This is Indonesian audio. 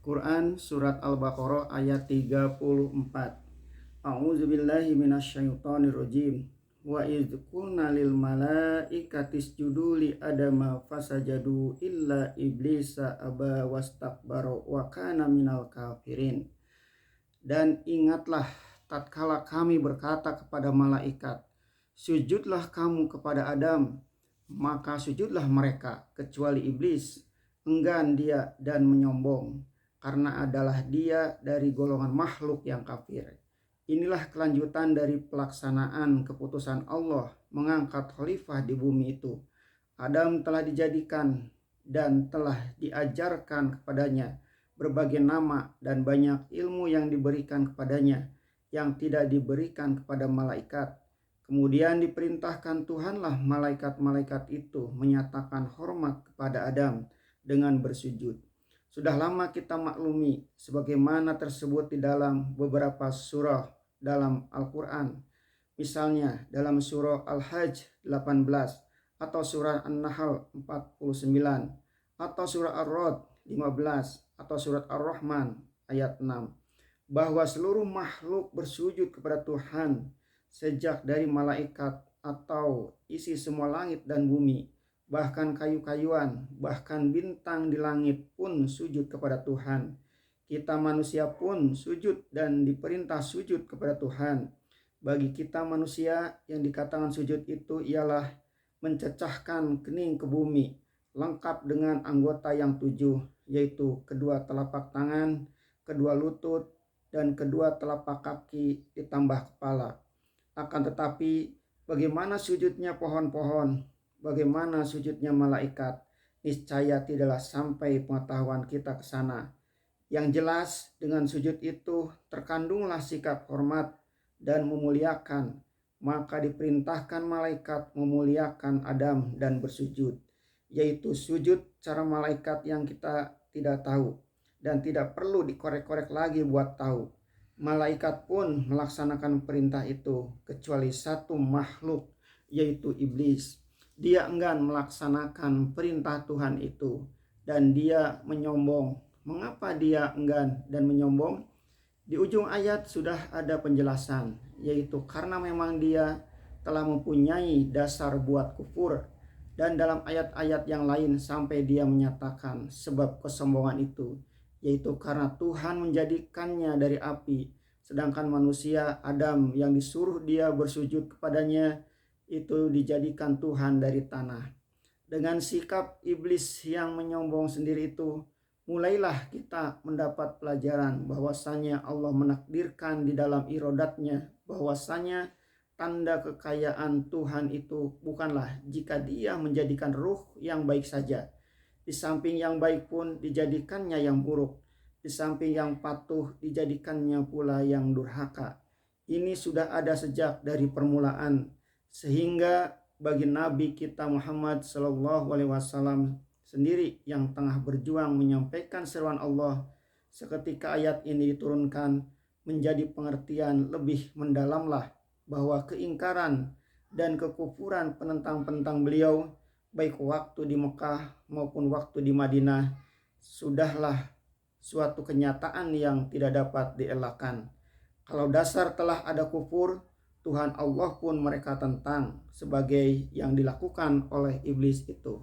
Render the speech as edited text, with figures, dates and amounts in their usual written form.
Quran Surat Al-Baqarah ayat 34. A'udzubillahi minasyaitonirrajim. Wa idz qulna lil malaikati isjudu li adama fasajadu illa iblisa aba wastakbara wa kana minal kafirin. Dan ingatlah tatkala kami berkata kepada malaikat, sujudlah kamu kepada Adam, maka sujudlah mereka kecuali iblis, enggan dia dan menyombong, karena adalah dia dari golongan makhluk yang kafir. Inilah kelanjutan dari pelaksanaan keputusan Allah mengangkat khalifah di bumi itu. Adam telah dijadikan dan telah diajarkan kepadanya berbagai nama dan banyak ilmu yang diberikan kepadanya yang tidak diberikan kepada malaikat. Kemudian diperintahkan Tuhanlah malaikat-malaikat itu menyatakan hormat kepada Adam dengan bersujud. Sudah lama kita maklumi sebagaimana tersebut di dalam beberapa surah dalam Al-Quran. Misalnya dalam surah Al-Hajj 18 atau surah An-Nahl 49 atau surah Ar-Ra'd 15 atau surat Ar-Rahman ayat 6, bahwa seluruh makhluk bersujud kepada Tuhan, sejak dari malaikat atau isi semua langit dan bumi, bahkan kayu-kayuan, bahkan bintang di langit pun sujud kepada Tuhan. Kita manusia pun sujud dan diperintah sujud kepada Tuhan. Bagi kita manusia, yang dikatakan sujud itu ialah mencecahkan kening ke bumi, lengkap dengan anggota yang 7, yaitu kedua telapak tangan, kedua lutut, dan kedua telapak kaki ditambah kepala. Akan tetapi bagaimana sujudnya pohon-pohon, bagaimana sujudnya malaikat, niscaya tidaklah sampai pengetahuan kita ke sana. Yang jelas dengan sujud itu terkandunglah sikap hormat dan memuliakan, maka diperintahkan malaikat memuliakan Adam dan bersujud, yaitu sujud cara malaikat yang kita tidak tahu dan tidak perlu dikorek-korek lagi buat tahu. Malaikat pun melaksanakan perintah itu kecuali satu makhluk, yaitu iblis. Dia enggan melaksanakan perintah Tuhan itu dan dia menyombong. Mengapa dia enggan dan menyombong? Di ujung ayat sudah ada penjelasan, yaitu karena memang dia telah mempunyai dasar buat kufur. Dan dalam ayat-ayat yang lain sampai dia menyatakan sebab kesombongan itu, yaitu karena Tuhan menjadikannya dari api, sedangkan manusia Adam yang disuruh dia bersujud kepadanya itu dijadikan Tuhan dari tanah. Dengan sikap iblis yang menyombong sendiri itu, mulailah kita mendapat pelajaran bahwasanya Allah menakdirkan di dalam iradatnya bahwasanya tanda kekayaan Tuhan itu bukanlah jika dia menjadikan ruh yang baik saja. Di samping yang baik pun dijadikannya yang buruk. Di samping yang patuh dijadikannya pula yang durhaka. Ini sudah ada sejak dari permulaan. Sehingga bagi Nabi kita Muhammad SAW sendiri yang tengah berjuang menyampaikan seruan Allah, seketika ayat ini diturunkan menjadi pengertian lebih mendalamlah bahwa keingkaran dan kekufuran penentang-penentang beliau baik waktu di Mekah maupun waktu di Madinah sudahlah suatu kenyataan yang tidak dapat dielakkan. Kalau dasar telah ada kufur, Tuhan Allah pun mereka tentang sebagai yang dilakukan oleh iblis itu.